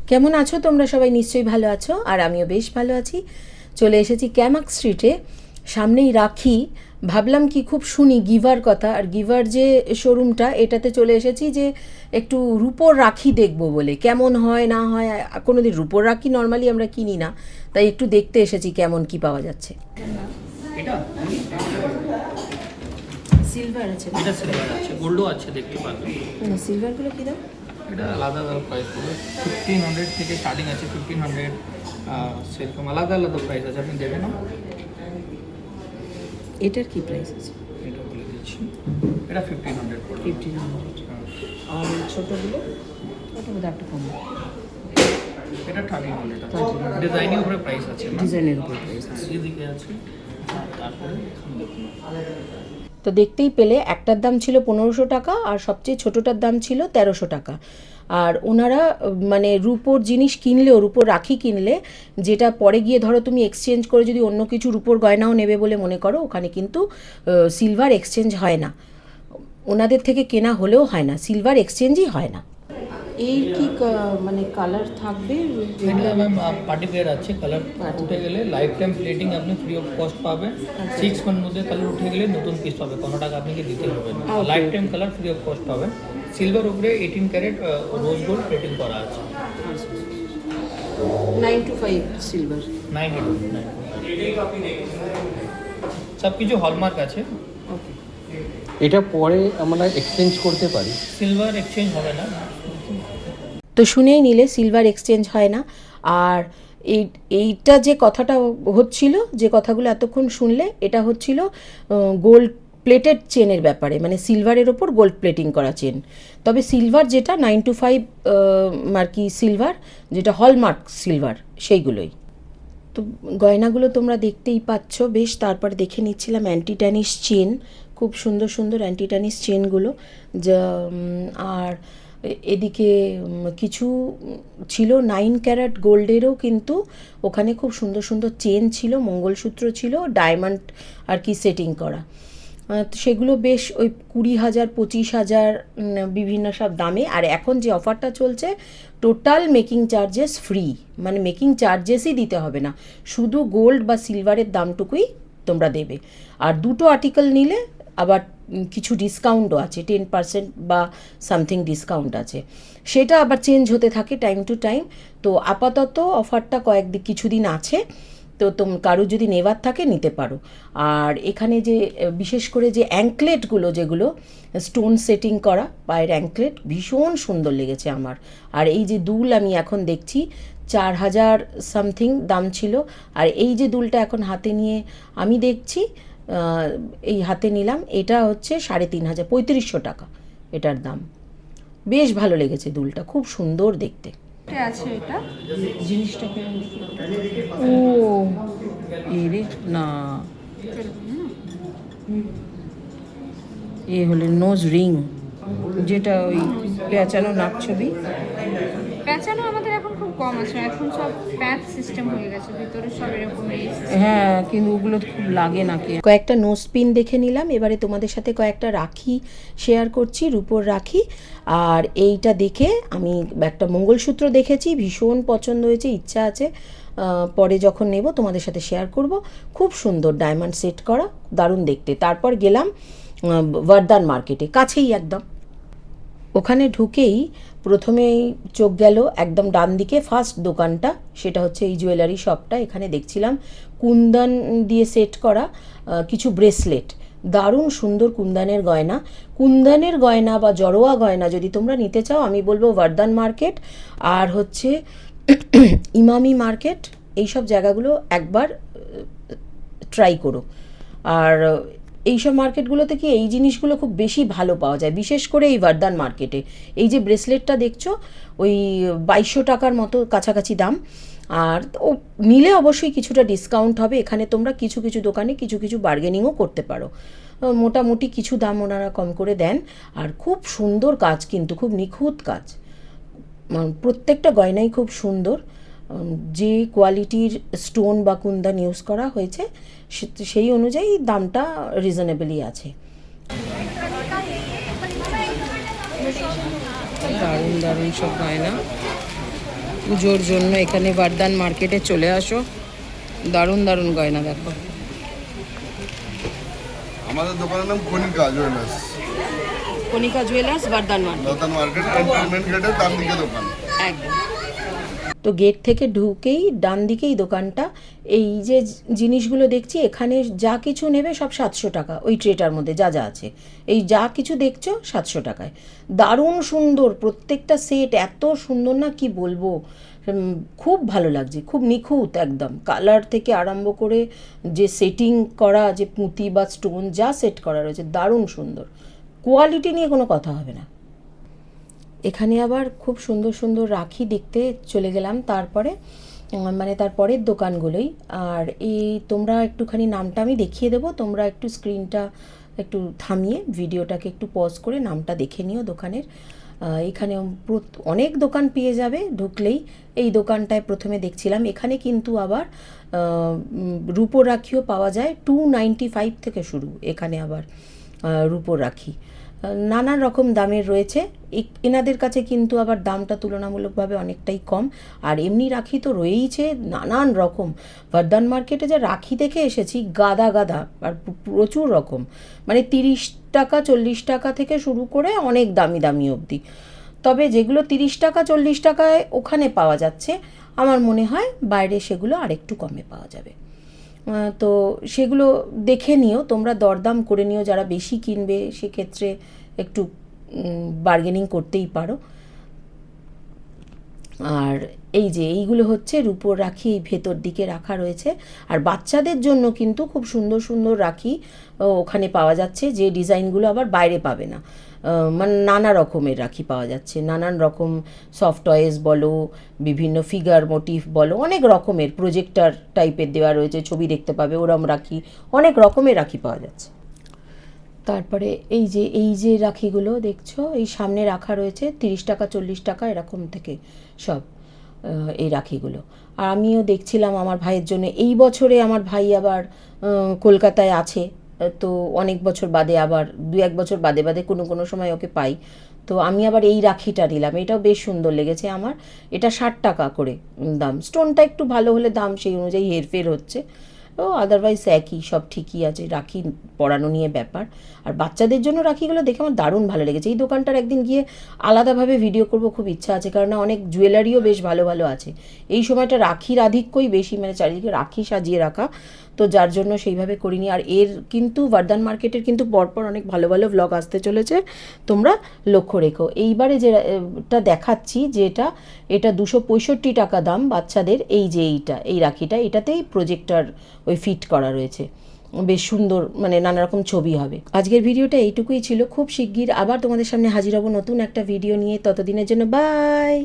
কেমন আছো তোমরা সবাই? নিশ্চয়ই ভালো আছো, আর আমিও বেশ ভালো আছি। চলে এসেছি ক্যামাক স্ট্রিটে, সামনেই রাখি। ভাবলাম কি খুব শুনি গিভার কথা, আর গিভার যে শোরুমটা এটাতে চলে এসেছি যে একটু রূপোর রাখি দেখবো বলে, কেমন হয় না হয়। কোনোদিন রূপোর রাখি নর্মালি আমরা কিনি না, তাই একটু দেখতে এসেছি কেমন কি পাওয়া যাচ্ছে। এটা সিলভার আছে, এটা সিলভার আছে, গোল্ডও আছে, দেখতে পাবেন। সিলভারগুলো কী দাম? এটা আলাদা আলাদা প্রাইস পড়বে। 1500 থেকে স্টার্টিং আছে, 1500 সেরকম আলাদা আলাদা প্রাইস আছে, আপনি দেবেন না। এটার কি প্রাইস আছে? এটা বলে দিচ্ছি, এটা 1500 পড়বে। 1500। আর ছোটোগুলো? ওটা বোধ একটু কম। এটা 1300 আছে। ডিজাইনের উপরে প্রাইস আছে, ডিজাইনের উপর প্রাইস আছে। এদিকে আছে, তারপরে তো দেখতেই পেলে একটার দাম ছিল 1500 টাকা, আর সবচেয়ে ছোটোটার দাম ছিল 1300 টাকা। আর ওনারা মানে রূপোর জিনিস কিনলেও, রূপোর রাখি কিনলে, যেটা পরে গিয়ে ধরো তুমি এক্সচেঞ্জ করে যদি অন্য কিছু রূপোর গয়নাও নেবে বলে মনে করো, ওখানে কিন্তু সিলভার এক্সচেঞ্জ হয় না। ওনাদের থেকে কেনা হলেও হয় না, সিলভার এক্সচেঞ্জই হয় না। এর কি মানে কালার থাকবে? এটা ম্যাম পার্টি পেয়ার আছে, কালার উঠে গেলে লাইফ টাইম প্লেটিং আপনি ফ্রি অফ কস্ট পাবেন। 6 মান্থ মধ্যে কালার উঠে গেলে নতুন পিস পাবে, কোনো টাকা আপনাকে দিতে হবে না। Life time colour free of cost পাবেন। সিলভার উপরে 18 ক্যারেট রোজ গোল্ড প্লেটিং করা আছে। 9 to 5 সিলভার। 9 সব কিছু হলমার্ক আছে। ওকে। এটা পরে আমরা এক্সচেঞ্জ করতে পারি? সিলভার এক্সচেঞ্জ হবে না। তো শুনেই নিলে সিলভার এক্সচেঞ্জ হয় না। আর এইটা যে কথাটা হচ্ছিল, যে কথাগুলো এতক্ষণ শুনলে, এটা হচ্ছিল গোল্ড প্লেটেড চেনের ব্যাপারে, মানে সিলভারের ওপর গোল্ড প্লেটিং করা চেন। তবে সিলভার যেটা 9 to 5 আর কি সিলভার, যেটা হলমার্ক সিলভার, সেইগুলোই। তো গয়নাগুলো তোমরা দেখতেই পাচ্ছ বেশ। তারপরে দেখে নিচ্ছিলাম অ্যান্টি ট্যানিস চেন, খুব সুন্দর সুন্দর অ্যান্টি ট্যানিস চেনগুলো। যা আর এদিকে কিছু ছিল 9 ক্যারেট গোল্ডেরও, কিন্তু ওখানে খুব সুন্দর সুন্দর চেন ছিল, মঙ্গলসূত্র ছিল, ডায়মন্ড আর কি সেটিং করা। তো সেগুলো বেশ ওই 20,000 25,000 বিভিন্ন সব দামে। আর এখন যে অফারটা চলছে, টোটাল মেকিং চার্জেস ফ্রি, মানে মেকিং চার্জেসই দিতে হবে না, শুধু গোল্ড বা সিলভারের দামটুকুই তোমরা দেবে। আর দুটো আর্টিকেল নিলে আবার কিছু ডিসকাউন্টও আছে, 10% বা সামথিং ডিসকাউন্ট আছে, সেটা আবার চেঞ্জ হতে থাকে টাইম টু টাইম। তো আপাতত অফারটা কিছুদিন আছে, তো কারো যদি নেওয়ার থাকে নিতে পারো। আর এখানে যে বিশেষ করে যে অ্যাঙ্কলেটগুলো, যেগুলো স্টোন সেটিং করা পায়ের অ্যাঙ্কলেট, ভীষণ সুন্দর লেগেছে আমার। আর এই যে দুল আমি এখন দেখছি 4000 সামথিং দাম ছিল, আর এই যে দুলটা এখন হাতে নিয়ে আমি দেখছি, এই হাতে নিলাম, এটা হচ্ছে 3500 3500 টাকা এটার দাম। বেশ ভালো লেগেছে দুলটা, খুব সুন্দর দেখতে আছে এটা। জিনিসটা। ও এরে না, এ হলো নোজ রিং, যেটা ওই পেঁচানো নাক ছবি। পেঁচানো আমাদের এখন খুব কম আছে, এখন সব প্যাচ সিস্টেম হয়ে গেছে, ভিতরে সব এরকম। হ্যাঁ, কিন্তু ওগুলো খুব লাগে নাকি। কয়েকটা নোজ পিন দেখে নিলাম, এবারে তোমাদের সাথে কয়েকটা রাখি শেয়ার করছি, রূপোর রাখি। আর এইটা দেখে আমি একটা মঙ্গলসূত্র দেখেছি, ভীষণ পছন্দ হয়েছে, ইচ্ছা আছে পরে যখন নেব তোমাদের সাথে শেয়ার করব। খুব সুন্দর ডায়মন্ড সেট করা, দারুণ দেখতে। তারপর গেলাম বর্দান মার্কেটে, কাছেই একদম। ওখানে ঢুকেই প্রথমেই চোখ গেল একদম ডান দিকে ফার্স্ট দোকানটা, সেটা হচ্ছে এই জুয়েলারি শপটা। এখানে দেখছিলাম কুন্দন দিয়ে সেট করা কিছু ব্রেসলেট, দারুণ সুন্দর কুন্দনের গয়না। কুন্দনের গয়না বা জড়োয়া গয়না যদি তোমরা নিতে চাও, আমি বলবো বর্দান মার্কেট আর হচ্ছে ইমামি মার্কেট, এইসব জায়গাগুলো একবার ট্রাই করো। আর এইসব মার্কেটগুলোতে কি এই জিনিসগুলো খুব বেশি ভালো পাওয়া যায়, বিশেষ করে এই বর্দান মার্কেটে। এই যে ব্রেসলেটটা দেখছো, ওই 2200 টাকার মতো কাছাকাছি দাম। আর ও নিলে অবশ্যই কিছুটা ডিসকাউন্ট হবে। এখানে তোমরা কিছু কিছু দোকানে কিছু কিছু বার্গেনিংও করতে পারো, মোটামুটি কিছু দাম ওনারা কম করে দেন। আর খুব সুন্দর কাজ, কিন্তু খুব নিখুঁত কাজ, প্রত্যেকটা গয়নাই খুব সুন্দর। যে কোয়ালিটির স্টোন বা কুন্দন ইউজ করা হয়েছে সেই অনুযায়ী দামটা রিজনেবলই আছে। দারুণ দারুণ সব গয়না। পুজোর জন্য এখানে বর্ধমান মার্কেটে চলে আসো, দারুণ দারুণ গয়না দেখো। আমাদের দোকানের নাম Kanika jewellers, Kanika jewellers, Bardhaman market, Bardhaman market, cantonment গেটের ডান দিকে দোকান। একদম। তো গেট থেকে ঢুকেই ডান দিকেই দোকানটা। এই যে জিনিসগুলো দেখছি এখানে যা কিছু নেবে সব 700 টাকা, ওই ট্রেটার মধ্যে যা যা আছে এই যা কিছু দেখছো 700 টাকায়। দারুণ সুন্দর প্রত্যেকটা সেট, এত সুন্দর না কি বলবো, খুব ভালো লাগছে, খুব নিখুঁত একদম, কালার থেকে আরম্ভ করে যে সেটিং করা, যে পুঁতি বা স্টোন যা সেট করা রয়েছে দারুণ সুন্দর, কোয়ালিটি নিয়ে কোনো কথা হবে না। এখানে আবার খুব সুন্দর সুন্দর রাখি দেখতে চলে গেলাম, তারপরে মানে তারপরের দোকানগুলোই। আর এই তোমরা একটুখানি নামটা আমি দেখিয়ে দেবো, তোমরা একটু স্ক্রিনটা একটু থামিয়ে ভিডিওটাকে একটু পজ করে নামটা দেখে নিও দোকানের। এখানে অনেক দোকান পেয়ে যাবে ঢুকলেই। এই দোকানটায় প্রথমে দেখছিলাম, এখানে কিন্তু আবার রূপোর রাখিও পাওয়া যায়, 295 থেকে শুরু এখানে আবার রূপোর রাখি, নানান রকম দামের রয়েছে। এনাদের কাছে কিন্তু আবার দামটা তুলনামূলকভাবে অনেকটাই কম। আর এমনি রাখি তো রয়েইছে নানান রকম, বর্ধমান মার্কেটে যে রাখি দেখে এসেছি গাদা গাদা, আর প্রচুর রকম, মানে 30 টাকা 40 টাকা থেকে শুরু করে অনেক দামি দামি অবধি। তবে যেগুলো 30 টাকা 40 টাকায় ওখানে পাওয়া যাচ্ছে, আমার মনে হয় বাইরে সেগুলো আরেকটু কমে পাওয়া যাবে। তো সেগুলো দেখে নিও তোমরা, দরদাম করে নিও, যারা বেশি কিনবে সেক্ষেত্রে একটু বার্গেনিং করতেই পারো। আর এই যে এইগুলো হচ্ছে রূপোর রাখি, এই ভেতর দিকে রাখা রয়েছে। আর বাচ্চাদের জন্য কিন্তু খুব সুন্দর সুন্দর রাখি ওখানে পাওয়া যাচ্ছে, যে ডিজাইনগুলো আবার বাইরে পাবে না। মানে নানা রকমের রাখি পাওয়া যাচ্ছে, নানান রকম সফট টয়েস বলো, বিভিন্ন ফিগার মোটিভ বলো, অনেক রকমের প্রজেক্টর টাইপের দেওয়া রয়েছে, ছবি দেখতে পাবে ওরম রাখি, অনেক রকমের রাখি পাওয়া যাচ্ছে। তারপরে এই যে রাখিগুলো দেখছো এই সামনে রাখা রয়েছে 30 টাকা 40 টাকা এরকম থেকে সব এই রাখিগুলো। আর আমিও দেখছিলাম আমার ভাইয়ের জন্য, এই বছরে আমার ভাই আবার কলকাতায় আছে, তো অনেক বছর বাদে আবার 2-1 বছর বাদে বাদে কোনো সময় ওকে পাই, তো আমি আবার এই রাখিটা নিলাম, এটাও বেশ সুন্দর লেগেছে আমার। এটা 60 টাকা করে দাম, স্টোনটা একটু ভালো হলে দাম সেই অনুযায়ী হেরফের হচ্ছে, ও আদারওয়াইজ একই, সব ঠিকই আছে, রাখি পরানো নিয়ে ব্যাপার। আর বাচ্চাদের জন্য রাখিগুলো দেখে আমার দারুণ ভালো লেগেছে। এই দোকানটার একদিন গিয়ে আলাদাভাবে ভিডিও করব খুব ইচ্ছা আছে, কারণ অনেক জুয়েলারিও বেশ ভালো ভালো আছে। এই সময়টা রাখির আধিক্যই বেশি, মানে চারিদিকে রাখি সাজিয়ে রাখা, তো যার জন্য সেইভাবে করিনি। আর এর কিন্তু বর্ধমান মার্কেটের কিন্তু পরপর অনেক ভালো ভালো ব্লগ আসতে চলেছে, তোমরা লক্ষ্য রেখো। এইবারে যেটা দেখাচ্ছি যেটা, এটা 265 টাকা দাম বাচ্চাদের, এই যে এই রাখিটা, এটাতেই প্রজেক্টর ওই ফিট করা রয়েছে, বেশ সুন্দর, মানে নানা রকম ছবি হবে। আজকের ভিডিওটা এইটুকুই ছিল, খুব শিগগির আবার তোমাদের সামনে হাজির হব নতুন একটা ভিডিও নিয়ে, ততদিনের জন্য বাই।